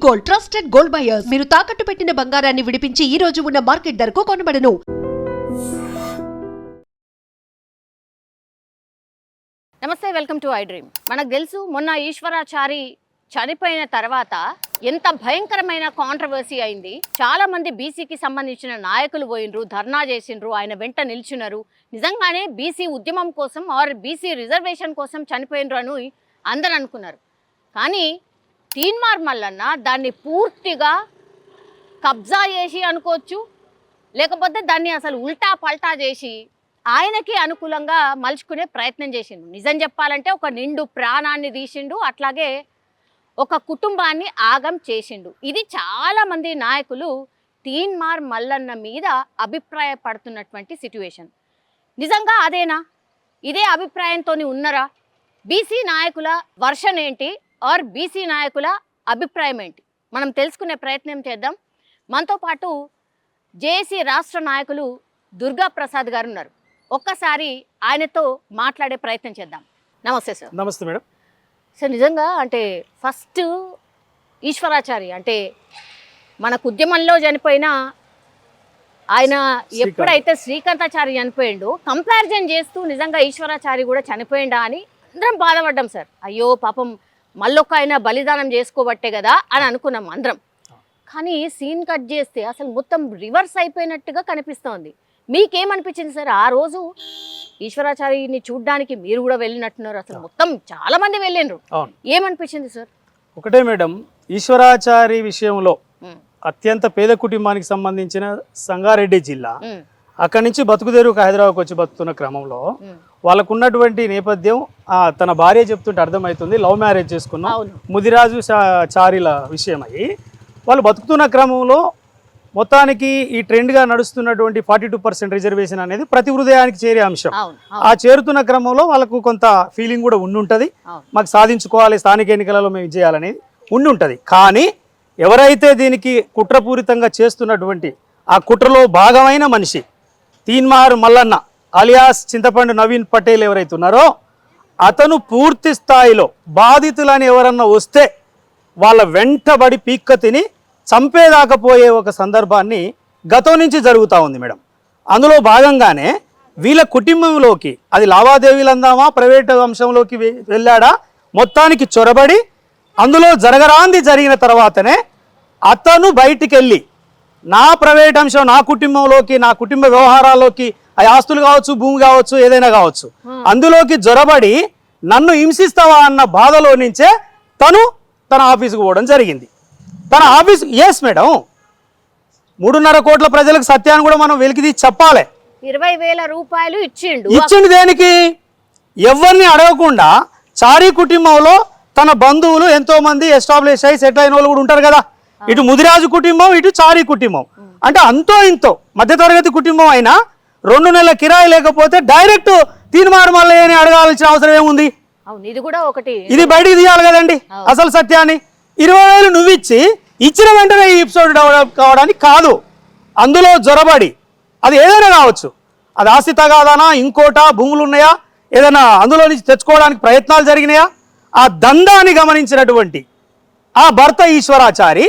Gold, trusted gold buyers. మీరు తాకట్టు పెట్టిన బంగారాన్ని విడిపించి ఈ రోజు ఉన్న మార్కెట్ ధరకు కొనబడను. నమస్తే, వెల్కమ్ టు ఐ డ్రీమ్. మనకు తెలుసు, మొన్న ఈశ్వరాచారి చనిపోయిన తర్వాత ఎంత భయంకరమైన కాంట్రవర్సీ అయింది. చాలా మంది బీసీకి సంబంధించిన నాయకులు పోయినరు, ధర్నా చేసిండ్రు, ఆయన వెంట నిల్చున్నారు. నిజంగానే బీసీ ఉద్యమం కోసం ఆర్ బీసీ రిజర్వేషన్ కోసం చనిపోయినరు అని అందరూ అనుకున్నారు. కానీ తీన్మార్ మల్లన్న దాన్ని పూర్తిగా కబ్జా చేసి అనుకోవచ్చు, లేకపోతే దాన్ని అసలు ఉల్టా పల్టా చేసి ఆయనకి అనుకూలంగా మలుచుకునే ప్రయత్నం చేసిండు. నిజం చెప్పాలంటే ఒక నిండు ప్రాణాన్ని తీసిండు, అట్లాగే ఒక కుటుంబాన్ని ఆగం చేసిండు. ఇది చాలామంది నాయకులు తీన్మార్ మల్లన్న మీద అభిప్రాయపడుతున్నటువంటి సిట్యువేషన్. నిజంగా అదేనా? ఇదే అభిప్రాయంతో ఉన్నరా? బీసీ నాయకుల వర్షన్ ఏంటి ఆర్ బీసీ నాయకుల అభిప్రాయం ఏంటి? మనం తెలుసుకునే ప్రయత్నం చేద్దాం. మనతో పాటు జేఏసీ రాష్ట్ర నాయకులు దుర్గా ప్రసాద్ గారు ఉన్నారు. ఒక్కసారి ఆయనతో మాట్లాడే ప్రయత్నం చేద్దాం. నమస్తే సార్. నమస్తే మేడం. సార్, నిజంగా అంటే ఫస్ట్ ఈశ్వరాచారి అంటే మనకు ఉద్యమంలో చనిపోయిన ఆయన ఎప్పుడైతే శ్రీకాంతాచారి చనిపోయిండో కంపారిజన్ చేస్తూ నిజంగా ఈశ్వరాచారి కూడా చనిపోయిందా అని అందరం బాధపడ్డాం సార్. అయ్యో పాపం మళ్ళొక్క ఆయన బలిదానం చేసుకోబట్టే కదా అని అనుకున్నాం అందరం. కానీ సీన్ కట్ చేస్తే అసలు మొత్తం రివర్స్ అయిపోయినట్టుగా కనిపిస్తోంది. మీకేమనిపించింది సార్? ఆ రోజు ఈశ్వరాచారిని చూడ్డానికి మీరు కూడా వెళ్ళినట్టున్నారు, అసలు మొత్తం చాలా మంది వెళ్ళిండ్రు, ఏమనిపించింది సార్? ఒకటే మేడం, ఈశ్వరాచారి విషయంలో అత్యంత పేద కుటుంబానికి సంబంధించిన సంగారెడ్డి జిల్లా, అక్కడి నుంచి బతుకుదేరుకు హైదరాబాద్కి వచ్చి బతుకుతున్న క్రమంలో వాళ్ళకు ఉన్నటువంటి నేపథ్యం తన భార్య చెప్తుంటే అర్థమవుతుంది. లవ్ మ్యారేజ్ చేసుకున్న ముదిరాజు చారీల విషయం అయ్యి వాళ్ళు బతుకుతున్న క్రమంలో మొత్తానికి ఈ ట్రెండ్గా నడుస్తున్నటువంటి 42% రిజర్వేషన్ అనేది ప్రతి హృదయానికి చేరే అంశం. ఆ చేరుతున్న క్రమంలో వాళ్ళకు కొంత ఫీలింగ్ కూడా ఉండుంటుంది, మాకు సాధించుకోవాలి, స్థానిక ఎన్నికలలో మేము చేయాలనేది ఉండుంటుంది. కానీ ఎవరైతే దీనికి కుట్రపూరితంగా చేస్తున్నటువంటి ఆ కుట్రలో భాగమైన మనిషి తీన్మార్ మల్లన్న అలియాస్ చింతపండు నవీన్ పటేల్ ఎవరైతే ఉన్నారో అతను పూర్తి స్థాయిలో బాధితులని ఎవరన్నా వస్తే వాళ్ళ వెంటబడి పీక్క తిని చంపేదాకపోయే ఒక సందర్భాన్ని గతం నుంచి జరుగుతూ ఉంది మేడం. అందులో భాగంగానే వీళ్ళ కుటుంబంలోకి అది లావాదేవీలు అందామా ప్రైవేట్ అంశంలోకి వెళ్ళాడా మొత్తానికి చొరబడి అందులో జరగరాంది జరిగిన తర్వాతనే అతను బయటికి వెళ్ళి నా ప్రైవేట్ అంశం నా కుటుంబంలోకి, నా కుటుంబ వ్యవహారాల్లోకి, ఆ ఆస్తులు కావచ్చు, భూమి కావచ్చు, ఏదైనా కావచ్చు, అందులోకి జొరబడి నన్ను హింసిస్తావా అన్న బాధలో నుంచే తన ఆఫీసుకు పోవడం జరిగింది. తన ఆఫీసు ఎస్ మేడం, 3.5 కోట్ల ప్రజలకు సత్యాన్ని కూడా మనం వెలికిది చెప్పాలి. 20,000 రూపాయలు ఇచ్చిండు దేనికి? ఎవరిని అడగకుండా చారీ కుటుంబంలో తన బంధువులు ఎంతో మంది ఎస్టాబ్లిష్ అయ్యి సెటిల్ అయిన వాళ్ళు కూడా ఉంటారు కదా. ఇటు ముదిరాజు కుటుంబం, ఇటు చారీ కుటుంబం, అంటే అంతో ఇంతో మధ్యతరగతి కుటుంబం అయినా 2 నెలల కిరాయి లేకపోతే డైరెక్ట్ తీన్మార్ మల్లయ్యని అడగాల్సిన అవసరం ఏముంది? ఇది కూడా ఒకటి, ఇది బయటికి తీయాలి కదండి అసలు సత్యాన్ని. 20,000 నువ్వు ఇచ్చిన వెంటనే ఈ ఎపిసోడ్ డెవలప్ కావడానికి కాదు, అందులో జొరబడి అది ఏదైనా కావచ్చు, అది ఆస్తి తగాదానా, ఇంకోటా, భూములు ఉన్నాయా, ఏదైనా అందులో నుంచి తెచ్చుకోవడానికి ప్రయత్నాలు జరిగినాయా, ఆ దందాన్ని గమనించినటువంటి ఆ భర్త ఈశ్వరాచారి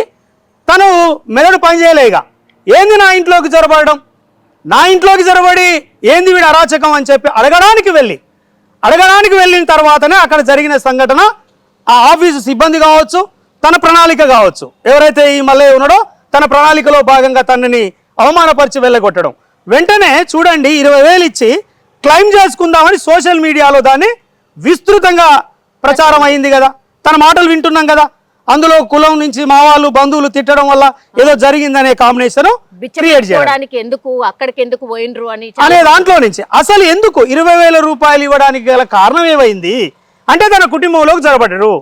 తను మెదడు పనిచేయలేగా ఏంది నా ఇంట్లోకి జొరబడడం, నా ఇంట్లోకి జొరబడి ఏంది వీడు అరాచకం అని చెప్పి అడగడానికి వెళ్ళిన తర్వాతనే అక్కడ జరిగిన సంఘటన ఆ ఆఫీసు సిబ్బంది కావచ్చు, తన ప్రణాళిక కావచ్చు, ఎవరైతే ఈ మల్లయ్య ఉన్నాడో తన ప్రణాళికలో భాగంగా తనని అవమానపరిచి వెళ్ళగొట్టడం. వెంటనే చూడండి 20,000 ఇచ్చి క్లెయిమ్ చేసుకుందామని సోషల్ మీడియాలో దాన్ని విస్తృతంగా ప్రచారం అయింది కదా, తన మాటలు వింటున్నాం కదా. అందులో కులం నుంచి మా వాళ్ళు బంధువులు తిట్టడం వల్ల ఏదో జరిగిందనే కాంబినేషన్ క్రియేట్ చేయడానికి అనే దాంట్లో నుంచి అసలు ఎందుకు 20,000 రూపాయలు ఇవ్వడానికి గల కారణం ఏమైంది అంటే తన కుటుంబంలోకి జరబడ్డాడు.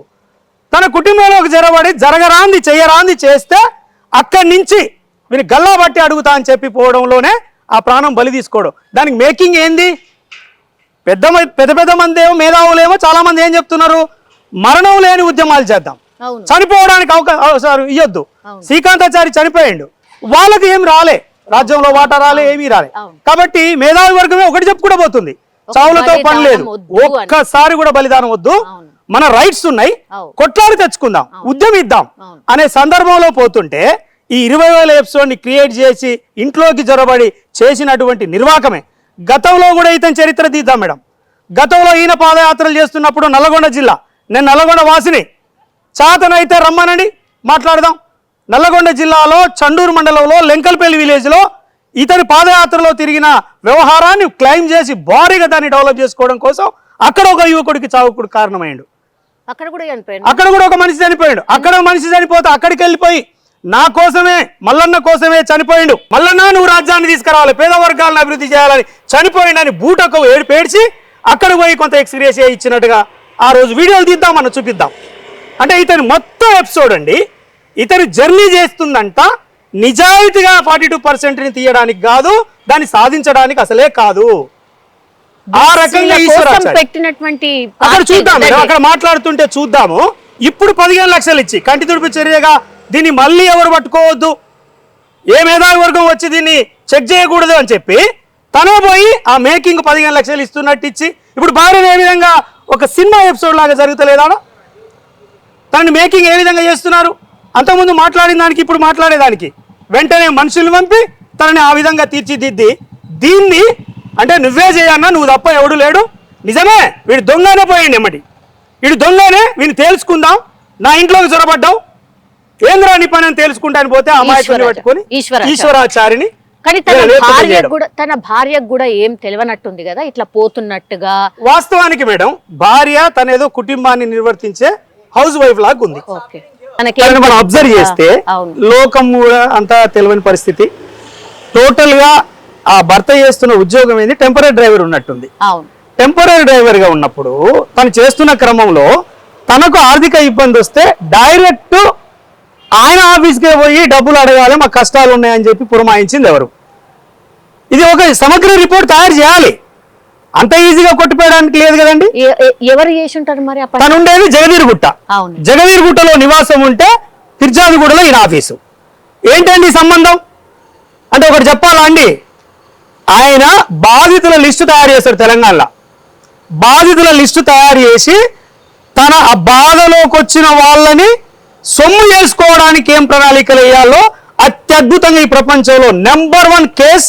తన కుటుంబంలోకి జరబడి జరగరాంది చెయ్యరాంది చేస్తే అక్కడి నుంచి వీని గల్లా బట్టి అడుగుతా అని చెప్పి పోవడంలోనే ఆ ప్రాణం బలి తీసుకోవడం. దానికి మేకింగ్ ఏంది? పెద్ద మంది ఏమో మేధావులేమో చాలా మంది ఏం చెప్తున్నారు, మరణం లేని ఉద్యమాలు చేద్దాం, చనిపోవడానికి అవకాశం ఇవ్వద్దు. శ్రీకాంతాచారి చనిపోయిండు, వాళ్ళకి ఏం రాలే, రాజ్యంలో వాటా రాలే, ఏమీ రాలే. కాబట్టి మేధావి వర్గమే ఒకటి చెప్పుకుంటూ పోతుంది, చావులతో పని లేదు, ఒక్కసారి కూడా బలిదానం వద్దు, మన రైట్స్ ఉన్నాయి, అవును. కొట్లాడి తెచ్చుకుందాం, ఉద్యమిద్దాం అవును. అనే సందర్భంలో పోతుంటే ఈ 20,000 ఎపిసోడ్ని క్రియేట్ చేసి ఇంట్లోకి జొరబడి చేసినటువంటి నిర్వాకమే. గతంలో కూడా ఇతని చరిత్ర తీద్దాం మేడం. గతంలో ఈయన పాదయాత్రలు చేస్తున్నప్పుడు నల్లగొండ జిల్లా, నేను నల్లగొండ వాసిని, చాతనైతే రమ్మనండి మాట్లాడదాం. నల్లగొండ జిల్లాలో చండూరు మండలంలో లెంకల్పల్లి విలేజ్లో ఇతని పాదయాత్రలో తిరిగిన వ్యవహారాన్ని క్లెయిమ్ చేసి భారీగా దాన్ని డెవలప్ చేసుకోవడం కోసం అక్కడ ఒక యువకుడికి చావుకుడు కారణమైండు. అక్కడ కూడా చనిపోయాడు. అక్కడ కూడా ఒక మనిషి చనిపోయాడు. అక్కడ మనిషి చనిపోతే అక్కడికి వెళ్ళిపోయి నా కోసమే, మల్లన్న కోసమే చనిపోయిండు, మల్లన్న నువ్వు రాజ్యాన్ని తీసుకురావాలి, పేద వర్గాలను అభివృద్ధి చేయాలని చనిపోయిండని బూటకు ఏడిపేడ్చి అక్కడ పోయి కొంత ఎక్స్గ్రేషియా ఇచ్చినట్టుగా ఆ రోజు వీడియోలు తీద్దాం, మనం చూపిద్దాం. అంటే ఇతని మొత్తం ఎపిసోడ్ అండి, ఇతని జర్నీ చేస్తుందంట నిజాయితీగా 42%ని తీయడానికి కాదు, దాన్ని సాధించడానికి అసలే కాదు. ఆ రకంగా పెట్టినటువంటి అక్కడ చూద్దాం, అక్కడ మాట్లాడుతుంటే చూద్దాము. ఇప్పుడు 15 లక్షలు ఇచ్చి కంటి తుడుపు చర్యగా దీన్ని మళ్ళీ ఎవరు పట్టుకోవద్దు, ఏ మేధావి వర్గం వచ్చి దీన్ని చెక్ చేయకూడదు అని చెప్పి తనే పోయి ఆ మేకింగ్ 15 లక్షలు ఇస్తున్నట్టు ఇచ్చి ఇప్పుడు భార్యను ఏ విధంగా ఒక సినిమా ఎపిసోడ్ లాగా జరుగుతలేదా, తనని మేకింగ్ ఏ విధంగా చేస్తున్నారు. అంతకుముందు మాట్లాడిన దానికి ఇప్పుడు మాట్లాడేదానికి వెంటనే మనుషులు పంపి తనని ఆ విధంగా తీర్చిదిద్ది దీన్ని అంటే నువ్వే చేయన్నా, నువ్వు తప్ప ఎవడు లేడు, నిజమే వీడు దొంగనే పోయింది ఎమ్మటి, వీడు దొంగనే, వీడిని తేల్చుకుందాం, నా ఇంట్లోకి చొరబడ్డావు, ఏంద్రా నీ పని అని తేల్చుకుంటాను పోతే అమాయకుని పట్టుకొని ఈశ్వరాచారిని. కానీ తన భార్యకు కూడా ఏం తెలియనట్టుంది కదా ఇట్లా పోతున్నట్టుగా. వాస్తవానికి మేడం భార్య తనేదో కుటుంబాన్ని నిర్వర్తించే హౌస్ వైఫ్ లాగా ఉంది. మనం అబ్జర్వ్ చేస్తే లోకం కూడా అంతా తెలియని పరిస్థితి. టోటల్ గా ఆ భర్త చేస్తున్న ఉద్యోగం ఏంది, టెంపరీ డ్రైవర్ ఉన్నట్టుంది. టెంపరీ డ్రైవర్ గా ఉన్నప్పుడు తను చేస్తున్న క్రమంలో తనకు ఆర్థిక ఇబ్బంది వస్తే డైరెక్ట్ ఆయన ఆఫీస్కే పోయి డబ్బులు అడగాలి, మాకు కష్టాలు ఉన్నాయని చెప్పి పురమాయించింది ఎవరు? ఇది ఒక సమగ్ర రిపోర్ట్ తయారు చేయాలి, అంత ఈజీగా కొట్టిపోయడానికి లేదు కదండి. ఎవరు చేసి ఉంటారు మరి? తను ఉండేది జగదీర్గుట్ట, జగదీర్గుట్టలో నివాసం ఉంటే ఫిర్జాదిగూడలో ఈయన ఆఫీసు. ఏంటండి సంబంధం అంటే ఒకటి చెప్పాలా అండి, ఆయన బాధితుల లిస్టు తయారు చేశాడు తెలంగాణలో. బాధితుల లిస్టు తయారు చేసి తన ఆ బాధలోకి వచ్చిన వాళ్ళని సొమ్ము చేసుకోవడానికి ఏం ప్రణాళికలు వేయాలో అత్యద్భుతంగా ఈ ప్రపంచంలో నెంబర్ 1 కేస్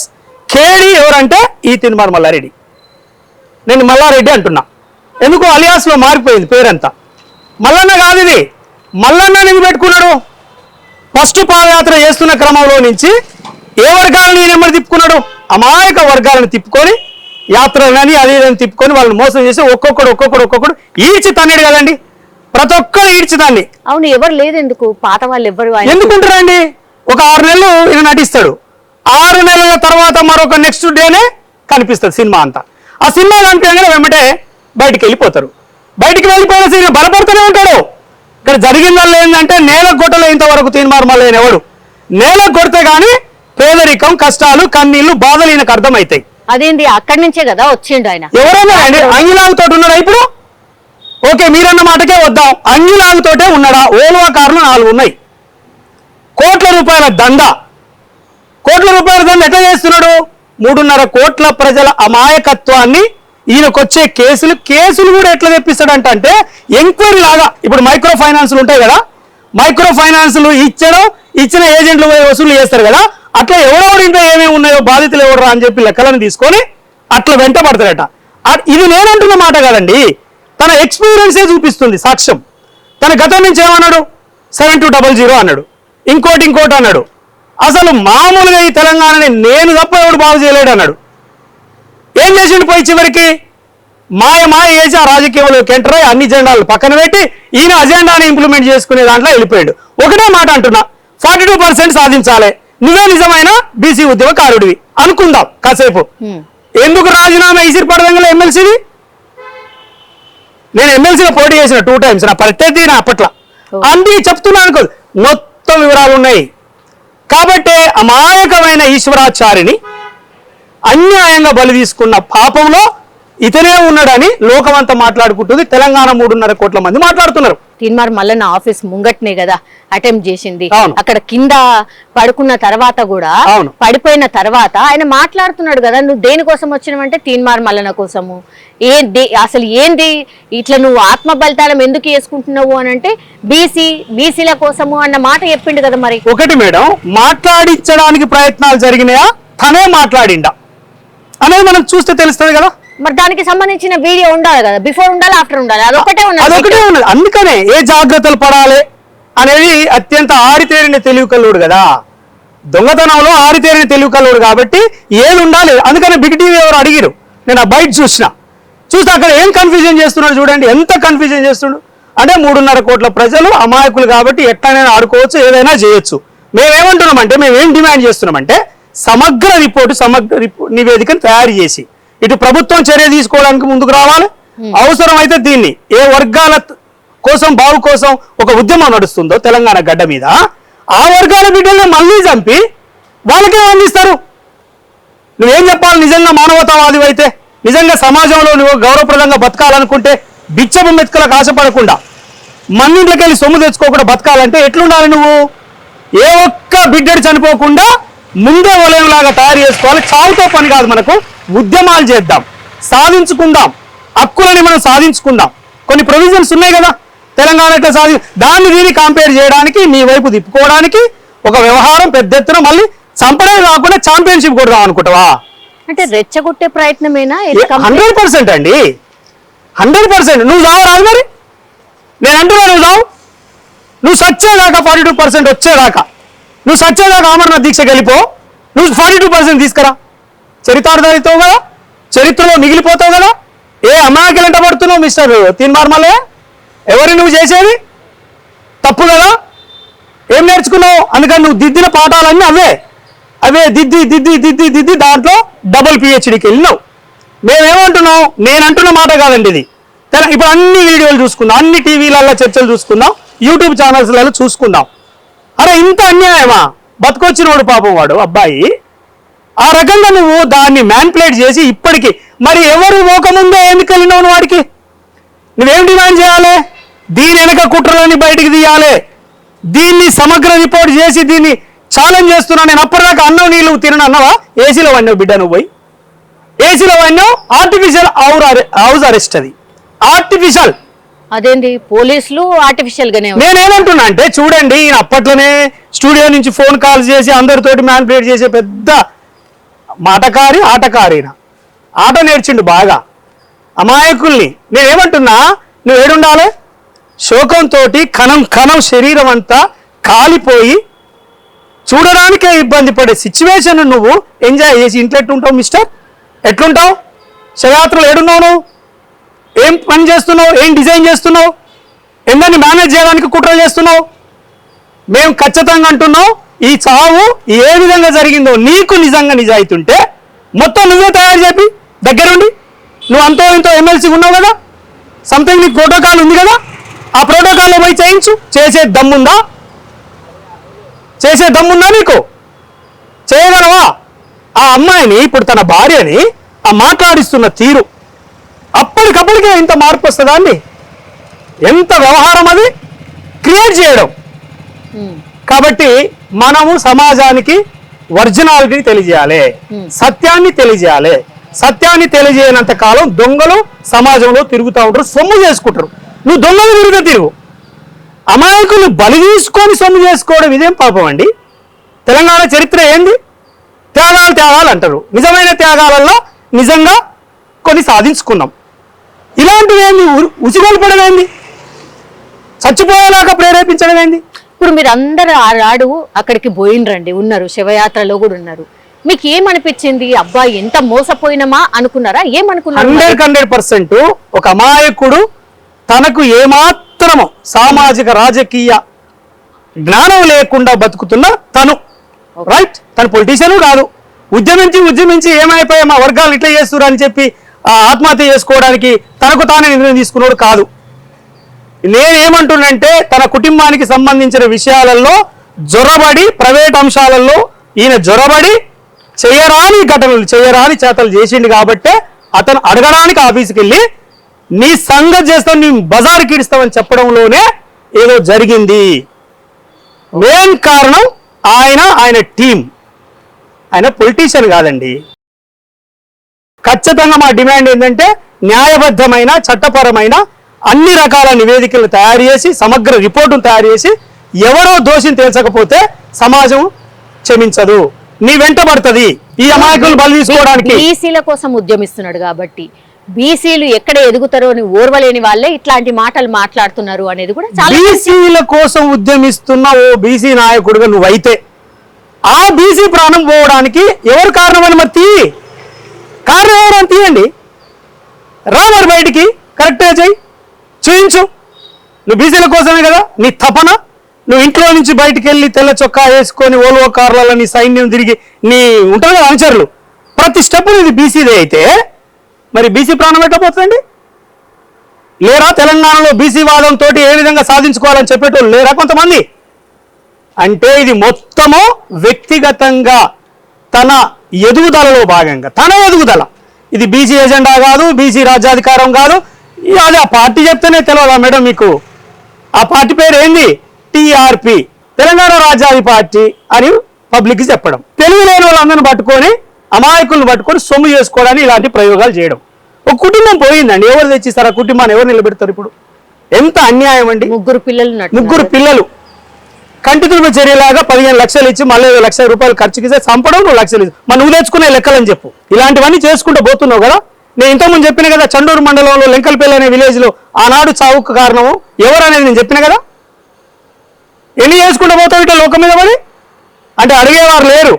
కేడి ఎవరంటే ఈ తిరుమల మల్లారెడ్డి. నేను మల్లారెడ్డి అంటున్నా, ఎందుకు అలియాస్లో మారిపోయింది పేరంతా. మల్లన్న కాదు ఇది, మల్లన్న ఎందుకు పెట్టుకున్నాడు? ఫస్ట్ పాదయాత్ర చేస్తున్న క్రమంలో నుంచి ఏ వర్గాలను ఈయన నెమ్మది తిప్పుకున్నాడు? అమాయక వర్గాలను తిప్పుకొని యాత్రలని అది తిప్పుకొని వాళ్ళని మోసం చేసి ఒక్కొక్కడు ఈడ్చి తన్నాడు కదండి. ప్రతి ఒక్కరు ఈడ్చిదాన్ని. అవును, ఎవరు లేదు ఎందుకు, పాత వాళ్ళు ఎవరు ఎందుకుంటారండి? ఒక 6 నెలలు ఈయన నటిస్తాడు, 6 నెలల తర్వాత మరొక నెక్స్ట్ డేనే కనిపిస్తుంది సినిమా అంతా. ఆ సినిమా కనిపించగానే వెంబటే బయటికి వెళ్ళిపోతారు. బయటికి వెళ్ళిపోయిన సినిమా బలపడుతూనే ఉంటాడు. ఇక్కడ జరిగిందల్లా ఏంటంటే నేలకు కొట్టలే ఇంతవరకు తీర్మానం ఎవడు నేలకు కొడితే గానీ పేదరికం, కష్టాలు, కన్నీళ్లు, బాధలు ఈయనకు అర్థమవుతాయి. అదేంటి అక్కడి నుంచే కదా వచ్చిండు ఆయన. ఎవరైనా అంగిలాగుతో ఉన్నాడా ఇప్పుడు? ఓకే, మీరన్న మాటకే వద్దాం. అంగిలాగుతోటే ఉన్నాడా? ఓల్వా కార్లు 4 ఉన్నాయి. కోట్ల రూపాయల దంద ఎట్లా చేస్తున్నాడు? 3.5 కోట్ల ప్రజల అమాయకత్వాన్ని ఈయనకొచ్చే కేసులు కూడా ఎట్లా తెప్పిస్తాడంటే ఎంక్వైరీ లాగా. ఇప్పుడు మైక్రో ఫైనాన్స్లు ఉంటాయి కదా, మైక్రో ఫైనాన్స్లు ఇచ్చిన ఏజెంట్లు పోయి వసూలు చేస్తారు కదా, అట్లా ఎవరెవరి ఇంట్లో ఏమేమి ఉన్నాయో బాధితులు ఎవడరా అని చెప్పి లెక్కలను తీసుకొని అట్లా వెంట పడతాడట. ఇది నేనంటున్న మాట కదండి, తన ఎక్స్పీరియన్సే చూపిస్తుంది సాక్ష్యం. తన గతం నుంచి ఏమన్నాడు? 7200 అన్నాడు, ఇంకోటి అన్నాడు. అసలు మామూలుగా ఈ తెలంగాణని నేను తప్ప ఎవడు బాగు చేయలేడు అన్నాడు. ఏం చేసిండు? పోయి చివరికి మాయ చేసి ఆ రాజకీయంలోకి ఎంటర్ అయ్యి అన్ని జెండాలు పక్కన పెట్టి ఈయన అజెండాని ఇంప్లిమెంట్ చేసుకునే దాంట్లో వెళ్ళిపోయాడు. ఒకటే మాట అంటున్నా, 42% సాధించాలి, నువ్వే నిజమైన బీసీ ఉద్యమకారుడివి అనుకుందాం కాసేపు. ఎందుకు రాజీనామా ఈసిరిపడదంగా ఎమ్మెల్సీది? నేను ఎమ్మెల్సీలో పోటీ చేసిన 2 times, నా ప్రత్యర్థి నా అప్పట్లో అంది చెప్తున్నాను. మొత్తం వివరాలు ఉన్నాయి. కాబట్టి అమాయకమైన ఈశ్వరాచారిని అన్యాయంగా బలి తీసుకున్న పాపంలో ఇతనే ఉన్నాడని లోకమంతా మాట్లాడుకుంటుంది. తెలంగాణ 3.5 కోట్ల మంది మాట్లాడుతున్నారు. తీన్మార్ మల్లన్న ఆఫీస్ ముంగట్నే కదా అటెంప్ట్ చేసింది. అవును. అక్కడ కింద పడుకున్న తర్వాత కూడా అవును. పడిపోయిన తర్వాత ఆయన మాట్లాడుతున్నాడు కదా, నువ్వు దేనికోసం వచ్చినవంటే తీన్మార్ మల్లన్న కోసము. అసలు ఏంది ఇట్లా నువ్వు ఆత్మ బలిదానం ఎందుకు చేసుకుంటున్నావు అని అంటే బీసీల కోసము అన్న మాట చెప్పిండు కదా. మరి ఒకటి మేడం, మాట్లాడించడానికి ప్రయత్నాలు జరిగినాయా, తనే మాట్లాడిండా అనేది మనం చూస్తే తెలుస్తుంది కదా. మరి దానికి సంబంధించిన వీడియో ఉండాలి కదా, బిఫోర్ ఉండాలి ఆఫ్టర్ ఉండాలి, అదొకటే ఉన్నది. అందుకనే ఏ జాగ్రత్తలు పడాలి అనేది అత్యంత ఆరితేరిన తెలివి కల్లుడు కదా. దొంగతనంలో ఆరితేరిన తెలివి కల్లుడు కాబట్టి ఏది ఉండాలి. అందుకనే బిగ్ టీవీ ఎవరు అడిగిరు, నేను ఆ బయట చూస్తే అక్కడ ఏం కన్ఫ్యూజన్ చేస్తున్నాడు చూడండి, ఎంత కన్ఫ్యూజన్ చేస్తున్నాడు అంటే 3.5 కోట్ల ప్రజలు అమాయకులు కాబట్టి ఎట్లనైనా ఆడుకోవచ్చు, ఏదైనా చేయొచ్చు. మేమేమంటున్నామంటే, మేమేం డిమాండ్ చేస్తున్నామంటే సమగ్ర నివేదికను తయారు చేసి ఇటు ప్రభుత్వం చర్య తీసుకోవడానికి ముందుకు రావాలి. అవసరమైతే దీన్ని ఏ వర్గాల కోసం బావు కోసం ఒక ఉద్యమం నడుస్తుందో తెలంగాణ గడ్డ మీద, ఆ వర్గాల బిడ్డల్ని మళ్ళీ చంపి వాళ్ళకే అందిస్తారు. నువ్వేం చెప్పాలి? నిజంగా మానవతావాది అయితే, నిజంగా సమాజంలో నువ్వు గౌరవప్రదంగా బతకాలనుకుంటే, బిచ్చపు మెతుకలకు ఆశపడకుండా మన్నింట్లోకి వెళ్ళి సొమ్ము తెచ్చుకోకుండా బతకాలంటే ఎట్లుండాలి? నువ్వు ఏ ఒక్క బిడ్డడు చనిపోకుండా ముందే వలయంలాగా తయారు చేసుకోవాలి. చావుతో పని కాదు, మనకు ఉద్యమాలు చేద్దాం, సాధించుకుందాం, హక్కులని మనం సాధించుకుందాం. కొన్ని ప్రొవిజన్స్ ఉన్నాయి కదా తెలంగాణ దాన్ని దీన్ని కంపేర్ చేయడానికి, నీ వైపు తిప్పుకోవడానికి ఒక వ్యవహారం పెద్ద ఎత్తున మళ్ళీ చంపడం కాకుండా ఛాంపియన్షిప్ కొడదాం అనుకుంటావా? అంటే రెచ్చగొట్టే ప్రయత్నమేనా? 100% అండి, 100%. నువ్వు చావు రాదు మరి, నేను అంటున్నా నువ్వు చావు. నువ్వు సచ్చేదాకా 42% వచ్చేదాకా, నువ్వు సచ్చేదాకా అమర్నాథ్ దీక్షకి వెళ్ళిపో, నువ్వు 42% తీసుకురా. చరితార్థారితో కదా, చరిత్రలో మిగిలిపోతావు కదా. ఏ అమాయకులు ఎంట పడుతున్నావు మిస్టర్ తీన్మార్ మల్లయ్య? ఎవరి నువ్వు చేసేది తప్పు కదా. ఏం నేర్చుకున్నావు? అందుకని నువ్వు దిద్దిన పాఠాలన్నీ అవే దిద్ది దాంట్లో డబుల్ PhDకి వెళ్ళినావు. మేమేమంటున్నావు? నేను అంటున్న మాట కాదండి ఇది. ఇప్పుడు అన్ని వీడియోలు చూసుకుందాం, అన్ని టీవీలలో చర్చలు చూసుకుందాం, యూట్యూబ్ ఛానల్స్లలో చూసుకుందాం. అరే ఇంత అన్యాయమా? బతుకొచ్చినోడు పాపం వాడు అబ్బాయి. ఆ రకంగా నువ్వు దాన్ని మ్యాన్పులేట్ చేసి ఇప్పటికీ మరి ఎవరు పోకముందే ఎందుకు వెళ్ళినావు వాడికి? నువ్వేం డిమాండ్ చేయాలి? దీని వెనక కుట్రలని బయటికి తీయాలి. దీన్ని సమగ్ర రిపోర్ట్ చేసి దీన్ని ఛాలెంజ్ చేస్తున్నా. నేను అప్పటిదాకా అన్నం నీళ్ళు తినను అన్నావా? ఏసీలో వన్నావు బిడ్డ, నువ్వు పోయి ఏసీలో వన్నావు. ఆర్టిఫిషియల్ హౌస్ అరెస్ట్, అది ఆర్టిఫిషియల్. అదేంటి పోలీసులు ఆర్టిఫిషియల్ గానే? నేనేమంటున్నా అంటే చూడండి, ఈయన అప్పట్లోనే స్టూడియో నుంచి ఫోన్ కాల్స్ చేసి అందరితోటి మ్యాన్పులేట్ చేసే పెద్ద ఆటకారి ఆట నేర్చిండు బాగా అమాయకుల్ని. నేనేమంటున్నా, నువ్వు ఏడుండాలి? శోకంతో కణం శరీరం అంతా కాలిపోయి చూడడానికే ఇబ్బంది పడే సిచ్యువేషన్ నువ్వు ఎంజాయ్ చేసి ఇంట్లో ఎట్లుంటావు మిస్టర్? ఎట్లుంటావు? శవయాత్రలు ఏడున్నావు? నువ్వు ఏం పని చేస్తున్నావు? ఏం డిజైన్ చేస్తున్నావు? ఎందరిని మేనేజ్ చేయడానికి కుట్రలు చేస్తున్నావు? మేము ఖచ్చితంగా అంటున్నాం, ఈ చావు ఏ విధంగా జరిగిందో నీకు నిజంగా నిజాయితీ ఉంటే మొత్తం నువ్వే తయారు చెప్పి దగ్గరుండి. నువ్వు అంతో ఇంతో ఎమ్మెల్సీ ఉన్నావు కదా, సంథింగ్ నీకు ప్రోటోకాల్ ఉంది కదా, ఆ ప్రోటోకాల్లో పోయి చేయించు. చేసే దమ్ముందా నీకు? చేయగలవా? ఆ అమ్మాయిని, ఇప్పుడు తన భార్యని ఆ మాట్లాడిస్తున్న తీరు అప్పటికప్పటికే ఇంత మార్పు వస్తుందా అండి? ఎంత వ్యవహారం అది క్రియేట్ చేయడం. కాబట్టి మనము సమాజానికి ఒరిజినాలిటీని తెలియజేయాలి, సత్యాన్ని తెలియజేయాలి. సత్యాన్ని తెలియజేయనంత కాలం దొంగలు సమాజంలో తిరుగుతూ ఉంటారు, సొమ్ము చేసుకుంటారు. నువ్వు దొంగలు తిరుగు. అమాయకులు బలి తీసుకొని సొమ్ము చేసుకోవడం ఇదేం పాపం అండి? తెలంగాణ చరిత్ర ఏంది? త్యాగాలు అంటారు. నిజమైన త్యాగాలలో నిజంగా కొన్ని సాధించుకున్నాం. ఇలాంటివి ఏంది? ఉసిగొల్పడం ఏంది? చచ్చిపోయేలాగా ప్రేరేపించడం ఏంది? ఇప్పుడు మీరు అందరు ఆనాడు అక్కడికి పోయినరండి, ఉన్నారు, శివయాత్రలో కూడా ఉన్నారు. మీకు ఏమనిపించింది? అబ్బా ఎంత మోసపోయినమా అనుకున్నారా? ఏమనుకున్నారు? 100% ఒక అమాయకుడు తనకు ఏమాత్రము సామాజిక రాజకీయ జ్ఞానం లేకుండా బతుకుతున్న తను, రైట్? తను పొలిటీషియన్ కాదు. ఉద్యమించి ఏమైపోయా మా వర్గాలు ఇట్లా చేస్తున్నారు అని చెప్పి ఆత్మహత్య చేసుకోవడానికి తనకు తానే నిర్ణయం తీసుకున్నాడు కాదు. నేనేమంటున్నంటే తన కుటుంబానికి సంబంధించిన విషయాలలో జొరబడి, ప్రైవేట్ అంశాలలో ఈయన జొరబడి చేయరాని ఘటనలు, చేయరాని చేతలు చేసిండు కాబట్టే అతను అడగడానికి ఆఫీస్కి వెళ్ళి నీ సంగతి చేస్తావు, నీ బజారుకి ఇస్తావని చెప్పడంలోనే ఏదో జరిగింది. మెయిన్ కారణం ఆయన టీం. ఆయన పొలిటీషియన్ కాదండి. ఖచ్చితంగా మా డిమాండ్ ఏంటంటే న్యాయబద్ధమైన చట్టపరమైన అన్ని రకాల నివేదికలు తయారు చేసి సమగ్ర రిపోర్టును తయారు చేసి ఎవరో దోషిని తేల్చకపోతే సమాజం క్షమించదు, నీ వెంట పడుతుంది ఈ అమాయకులను బలి తీసుకోవడానికి. బీసీల కోసం ఉద్యమిస్తున్నాడు కాబట్టి బీసీలు ఎక్కడ ఎదుగుతారో అని ఓర్వలేని వాళ్ళే ఇట్లాంటి మాటలు మాట్లాడుతున్నారు అనేది కూడా చాలా. బీసీల కోసం ఉద్యమిస్తున్న ఓ బీసీ నాయకుడుగా నువ్వైతే ఆ బీసీ ప్రాణం పోవడానికి ఎవరు కారణమని మరి కారణం ఎవరని తీయండి, రా మరి బయటికి, కరెక్ట్గా చెయ్యి, చూయించు. నువ్వు బీసీల కోసమే కదా నీ తపన. నువ్వు ఇంట్లో నుంచి బయటికి వెళ్ళి తెల్ల చొక్కా వేసుకొని ఓల్వో కార్లలో నీ సైన్యం తిరిగి నీ ఉంటారు కదా అనుచరులు, ప్రతి స్టెప్ ఇది బీసీదే అయితే మరి బీసీ ప్రాణం ఎట్టపోతుందండి? లేరా తెలంగాణలో బీసీ వాదంతో ఏ విధంగా సాధించుకోవాలని చెప్పేటోళ్ళు లేరా కొంతమంది? అంటే ఇది మొత్తము వ్యక్తిగతంగా తన ఎదుగుదలలో భాగంగా, తన ఎదుగుదల. ఇది బీసీ ఎజెండా కాదు, బీసీ రాజ్యాధికారం కాదు. అది ఆ పార్టీ చెప్తేనే తెలియదా మేడం మీకు? ఆ పార్టీ పేరు ఏంది? టీఆర్పీ, తెలంగాణ రాజ్యాధి పార్టీ అని పబ్లిక్కి చెప్పడం. తెలుగు లేని వాళ్ళందరిని పట్టుకొని అమాయకులను పట్టుకొని సొమ్ము చేసుకోవడానికి ఇలాంటి ప్రయోగాలు చేయడం. ఒక కుటుంబం పోయిందండి, ఎవరు తెచ్చిస్తారు ఆ కుటుంబాన్ని? ఎవరు నిలబెడతారు? ఇప్పుడు ఎంత అన్యాయం అండి. ముగ్గురు పిల్లలు కంటితుడుపు చర్యలాగా 15 లక్షలు ఇచ్చి మళ్ళీ 1 లక్ష రూపాయలు ఖర్చుకి చంపడం, 2 లక్షలు ఇచ్చి మరి నువ్వు తెచ్చుకునే లెక్కలని చెప్పు. ఇలాంటివన్నీ చేసుకుంటూ పోతున్నావు కదా. నేను ఇంతకుముందు చెప్పిన కదా, చండూరు మండలంలో లెంకల్పల్లి అనే విలేజ్ లో ఆనాడు చావుకు కారణము ఎవరు అనేది నేను చెప్పిన కదా. ఎన్ని చేసుకుంటూ పోతావు ఇట్లా లోకం మీద మరి? అంటే అడిగేవారు లేరు,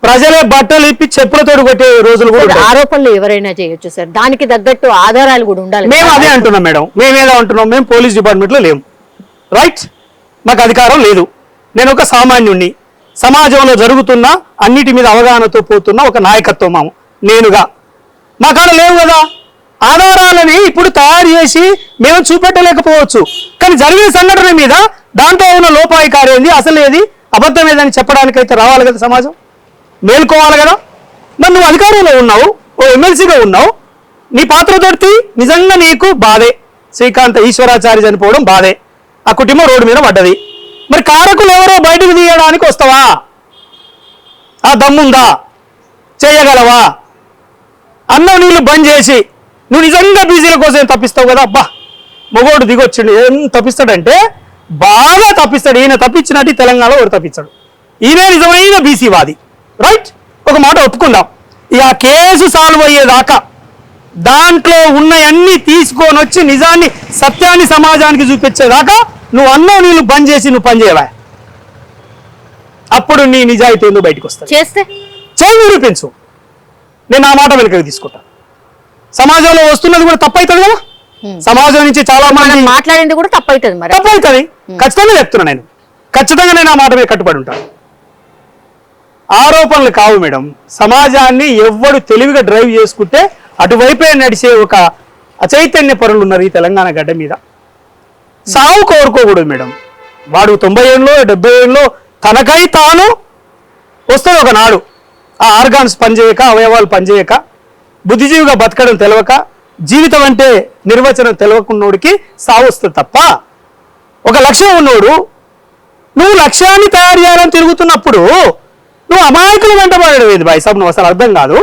ప్రజలే బట్టలు ఇప్పి చెప్పులతో కొట్టే రోజులు కూడా. ఆరోపణలు ఎవరైనా చేయొచ్చు సార్, దానికి తగ్గట్టు ఆధారాలు కూడా ఉండాలి. మేము అదే అంటున్నాం మేడం, మేమేదో అంటున్నాం, మేము పోలీస్ డిపార్ట్మెంట్ లో లేము, రైట్? మాకు అధికారం లేదు. నేను ఒక సామాన్యుణ్ణి, సమాజంలో జరుగుతున్న అన్నిటి మీద అవగాహనతో పోతున్న ఒక నాయకత్వం నేనుగా. మా కాడ లేవు కదా ఆధారాలని. ఇప్పుడు తయారు చేసి మేము చూపెట్టలేకపోవచ్చు, కానీ జరిగిన సంఘటన మీద దాంట్లో ఉన్న లోపాయికారి ఏంది, అసలు ఏది, అబద్ధం ఏదని చెప్పడానికైతే రావాలి కదా సమాజం, మేల్కోవాలి కదా. మరి నువ్వు అధికారంలో ఉన్నావు, ఓ ఎమ్మెల్సీగా ఉన్నావు, నీ పాత్ర దొరికి నిజంగా నీకు బాధే. శ్రీకాంత్ ఈశ్వరాచారి చనిపోవడం బాధే, ఆ కుటుంబం రోడ్డు మీద పడ్డది. మరి కారకులు ఎవరో బయటకు తీయడానికి వస్తావా? ఆ దమ్ముందా? చేయగలవా? అన్నం నీళ్ళు బంద్ చేసి నువ్వు నిజంగా బీసీల కోసం తప్పిస్తావు కదా. అబ్బా మొగోడు దిగొచ్చిండు, ఏం తప్పిస్తాడంటే బాగా తప్పిస్తాడు. ఈయన తప్పించినట్టు తెలంగాణలో ఎవరు తప్పించాడు? ఈయనే నిజమైన బీసీ వాది, రైట్? ఒక మాట ఒప్పుకుందాం. ఇక ఆ కేసు సాల్వ్ అయ్యేదాకా దాంట్లో ఉన్నవన్నీ తీసుకొని వచ్చి నిజాన్ని సత్యాన్ని సమాజానికి చూపించేదాకా నువ్వు అన్నం నీళ్ళు బంద్ చేసి నువ్వు పని చేయవా? అప్పుడు నీ నిజాయితీ ఎందుకు బయటకు వస్తుంది? చేయి నిరూపించు. నేను ఆ మాట వెనుకకి తీసుకుంటా. సమాజంలో వస్తున్నది కూడా తప్పవుతుంది కదా. సమాజం నుంచి చాలా మంది మాట్లాడింది కూడా తప్పవుతుంది. ఖచ్చితంగా చెప్తున్నా నేను, ఖచ్చితంగా నేను ఆ మాట మీద కట్టుబడి ఉంటాను. ఆరోపణలు కావు మేడం. సమాజాన్ని ఎవ్వడు తెలివిగా డ్రైవ్ చేసుకుంటే అటువైపే నడిచే ఒక అచైతన్య పరులు ఉన్నారు ఈ తెలంగాణ గడ్డ మీద. సావు కోరుకోకూడదు మేడం. వాడు 90 ఏళ్ళలో 70 ఏళ్ళలో తనకై తాను వస్తుంది ఒకనాడు. ఆ ఆర్గాన్స్ పనిచేయక, అవయవాలు పనిచేయక, బుద్ధిజీవిగా బతకడం తెలవక, జీవితం అంటే నిర్వచనం తెలవకున్నోడికి సావు వస్తుంది తప్ప, ఒక లక్ష్యం ఉన్నోడు నువ్వు లక్ష్యాన్ని తయారు చేయాలని తిరుగుతున్నప్పుడు నువ్వు అమాయకులు వెంటబడడం ఏది బాయ్ సాబ్? నువ్వు అసలు అర్థం కాదు.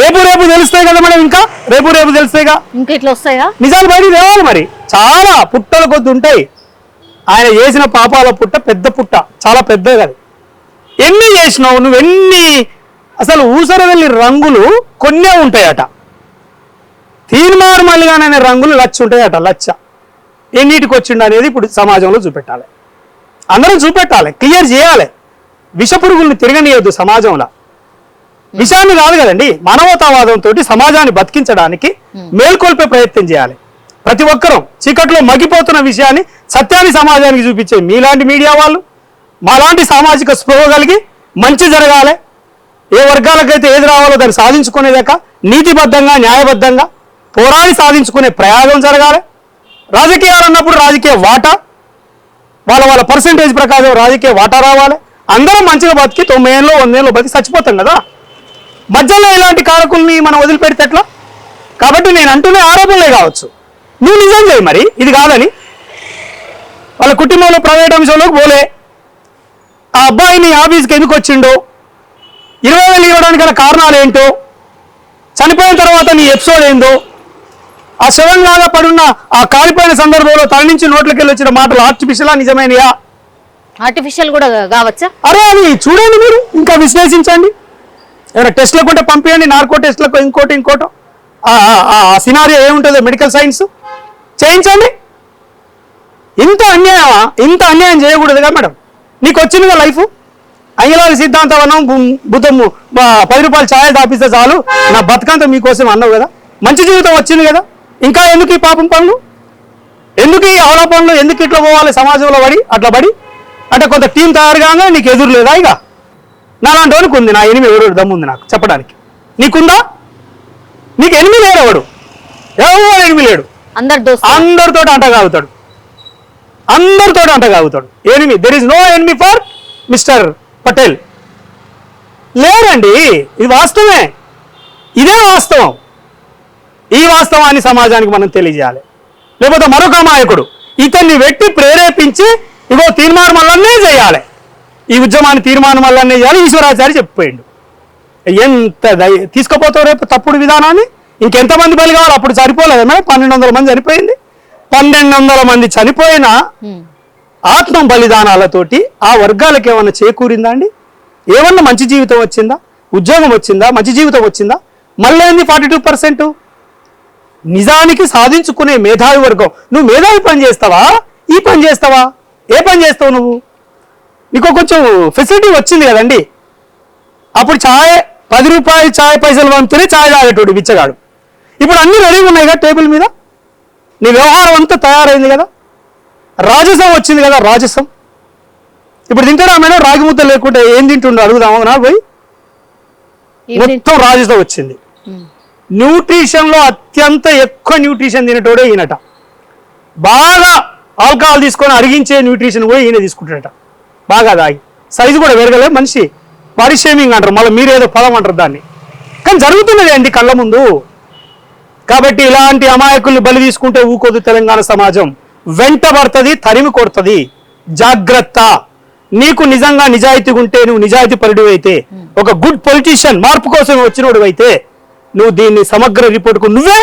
రేపు తెలుస్తాయి కదా మేడం, ఇంకా రేపు తెలుస్తాయిగా, ఇంకా ఇట్లా వస్తాయా నిజాలు బయటికి తేవాలి. మరి చాలా పుట్టల కొద్ది ఉంటాయి. ఆయన చేసిన పాపాల పుట్ట పెద్ద పుట్ట, చాలా పెద్దది. అది ఎన్ని చేసినావు నువ్వెన్ని, అసలు ఊసరవెల్లి రంగులు కొన్నే ఉంటాయట, తీర్మానం మల్లిగానే రంగులు లచ్చ ఉంటాయట. లచ్చ ఎన్నిటికి వచ్చిండు అనేది ఇప్పుడు సమాజంలో చూపెట్టాలి, అందరం చూపెట్టాలి, క్లియర్ చేయాలి. విషపురుగుల్ని తిరగనీయొద్దు సమాజంలో. విషయాన్ని కాదు కదండి, మానవతావాదంతో సమాజాన్ని బతికించడానికి మేల్కొల్పే ప్రయత్నం చేయాలి. ప్రతి ఒక్కరూ చీకట్లో మగ్గిపోతున్న విషయాన్ని, సత్యాన్ని సమాజానికి చూపించే మీలాంటి మీడియా వాళ్ళు, మాలాంటి సామాజిక స్పృహ కలిగి మంచి జరగాలి. ఏ వర్గాలకైతే ఏది రావాలో దాన్ని సాధించుకునేదాకా నీతిబద్ధంగా న్యాయబద్ధంగా పోరాడి సాధించుకునే ప్రయాగం జరగాలి. రాజకీయాలు అన్నప్పుడు రాజకీయ వాటా, వాళ్ళ పర్సంటేజ్ ప్రకారం రాజకీయ వాటా రావాలి. అందరం మంచిగా బతికి 90 ఏళ్ళు 100 ఏళ్ళు బతికి చచ్చిపోతాం కదా. మధ్యలో ఇలాంటి కారకుల్ని మనం వదిలిపెడితే ఎట్లా? కాబట్టి నేను అంటున్న ఆరోపణలే కావచ్చు, నువ్వు నిజం చేయి మరి ఇది కాదని. వాళ్ళ కుటుంబంలో ప్రైవేట్ అంశంలోకి పోలే, ఆ అబ్బాయి నీ ఆఫీస్కి ఎందుకు వచ్చిండో, 20,000 ఇవ్వడానికి గల కారణాలు ఏంటో, చనిపోయిన తర్వాత నీ ఎపిసోడ్ ఏందో, ఆ శవం లాగా పడున్న ఆ కాలిపోయిన సందర్భంలో తల నుంచి నోట్లకి వెళ్ళి వచ్చిన మాటలు ఆర్టిఫిషియలా నిజమైనయా? ఆర్టిఫిషియల్ కూడా కావచ్చా? అరే అది చూడండి మీరు, ఇంకా విశ్లేషించండి. ఏమైనా టెస్ట్లకు ఉంటే పంపించండి, నార్కో టెస్ట్లకు ఇంకోటో ఆ సినారియో ఏముంటుందో మెడికల్ సైన్స్ చేయించండి. ఇంత అన్యాయం చేయకూడదుగా మేడం. నీకు వచ్చిందిగా లైఫ్, అయ్యలాలి సిద్ధాంతవనం బుద్ధము 10 రూపాయలు ఛాయ్ తాపిస్తే చాలు నా బతుకంతా మీకోసం అన్నావు కదా, మంచి జీవితం వచ్చింది కదా, ఇంకా ఎందుకు ఈ పాపం పనులు, ఎందుకు ఈ అవలా పనులు, ఎందుకు ఇట్లా పోవాలి సమాజంలో అట్లా పడి అంటే కొంత టీం తయారు కాగా నీకు ఎదురు లేదా? ఇక నాలాంటి వానికి ఉంది, నా ఎనిమిది ఎవరు దమ్ముంది నాకు చెప్పడానికి. నీకుందా? నీకు ఎనిమిది లేడు, ఎవడు ఎనిమిది లేడు, అందరితో అంటగాగుతాడు. Enemy, there is no enemy for mister Patel. లేరండి, ఇది వాస్తవమే, ఇదే వాస్తవం. ఈ వాస్తవాన్ని సమాజానికి మనం తెలియజేయాలి. లేకపోతే మరొక అమాయకుడు ఇతన్ని వెట్టి ప్రేరేపించి ఇగో తీర్మానం వల్లనే చేయాలి, ఈ ఉద్యమాన్ని తీర్మానం వల్లనే చేయాలి ఈశ్వరాచారి చెప్పిపోయిండు. ఎంత తీసుకుపోతావు రేపు తప్పుడు విధానాన్ని? ఇంకెంతమంది బలి కావాలి? అప్పుడు సరిపోలేదు మేడం, 1200 మంది చనిపోయింది. 1200 మంది చనిపోయిన ఆత్మ బలిదానాలతోటి ఆ వర్గాలకు ఏమన్నా చేకూరిందా అండి? ఏమన్నా మంచి జీవితం వచ్చిందా? ఉద్యోగం వచ్చిందా? మంచి జీవితం వచ్చిందా? మళ్ళీ 42%. నిజానికి సాధించుకునే మేధావి వర్గం. నువ్వు మేధావి పని చేస్తావా, ఈ పని చేస్తావా? ఏ పని చేస్తావు నువ్వు? నీకు కొంచెం ఫెసిలిటీ వచ్చింది కదండి. అప్పుడు 10 రూపాయలు ఛాయ్ పైసలు పంపుతూనే ఛాయ్ తాగేటోడు బిచ్చగాడు. ఇప్పుడు అన్ని రెడీగా ఉన్నాయి కదా టేబుల్ మీద, నీ వ్యవహారం అంతా తయారైంది కదా, రాజసం వచ్చింది కదా, రాజసం. ఇప్పుడు తింటాడా మేడం? రాగి ముద్ద లేకుంటే ఏం తింటుండో అడుగుదామా నా పోయి? మొత్తం రాజసం వచ్చింది. న్యూట్రిషన్ లో అత్యంత ఎక్కువ న్యూట్రిషన్ తినేటోడే ఈయనట. బాగా ఆల్కహాల్ తీసుకొని అరిగించే న్యూట్రిషన్ కూడా ఈయన తీసుకుంటాడట. బాగా తాగి సైజు కూడా పెరగలేదు మనిషి. బాడీ షేమింగ్ అంటారు, మళ్ళీ మీరేదో పదం అంటారు దాన్ని. కానీ జరుగుతున్నది అండి కళ్ళ ముందు. కాబట్టి ఇలాంటి అమాయకుల్ని బలి తీసుకుంటే ఊకోదు తెలంగాణ సమాజం, వెంటబడుతుంది, తరిమి కొడుతుంది. జాగ్రత్త. నీకు నిజంగా నిజాయితీ ఉంటే, నువ్వు నిజాయితీ పరుడు అయితే, ఒక గుడ్ పొలిటీషియన్ మార్పు కోసం వచ్చినోడు అయితే, నువ్వు దీన్ని సమగ్ర రిపోర్ట్కు నువ్వే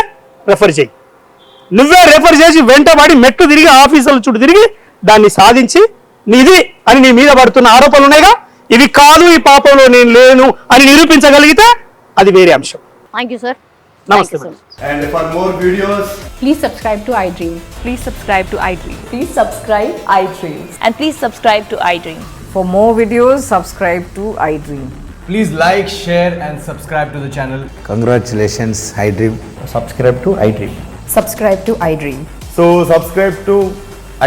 రెఫర్ చేసి వెంటబడి మెట్టు తిరిగి ఆఫీసుల చుట్టూ తిరిగి దాన్ని సాధించి నీది అని నీ మీద పడుతున్న ఆరోపణలు ఉన్నాయిగా, ఇవి కాదు, ఈ పాపంలో నేను లేను అని నిరూపించగలిగితే అది వేరే అంశం. Thank you sir. నమస్తే. And for more videos, Please subscribe to iDream. Please subscribe to iDream. Please subscribe iDream. And please subscribe to iDream. For more videos, subscribe to iDream. please like, share and subscribe to the channel. Congratulations, iDream. Subscribe to iDream. Subscribe to iDream. So subscribe to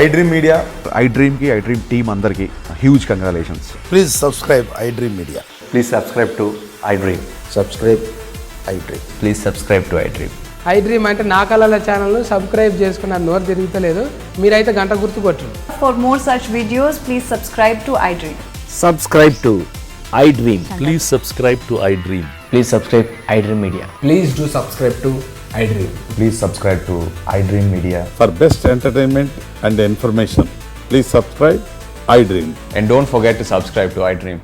iDream Media. iDream team andarki huge congratulations. Please subscribe iDream Media. Please subscribe to iDream. Subscribe iDream. Please subscribe to iDream. iDream అంటే నా కళల ఛానల్ను subscribe చేసుకున్న నోరు తిరుగుతలేదు, మీరైతే గంట గుర్తు కొట్టండి. For more such videos, please subscribe to iDream. Subscribe to iDream. Please subscribe to iDream. Please subscribe iDream Media. Please do subscribe to iDream. Please subscribe to iDream Media. For best entertainment and information, please subscribe iDream. And don't forget to subscribe to iDream.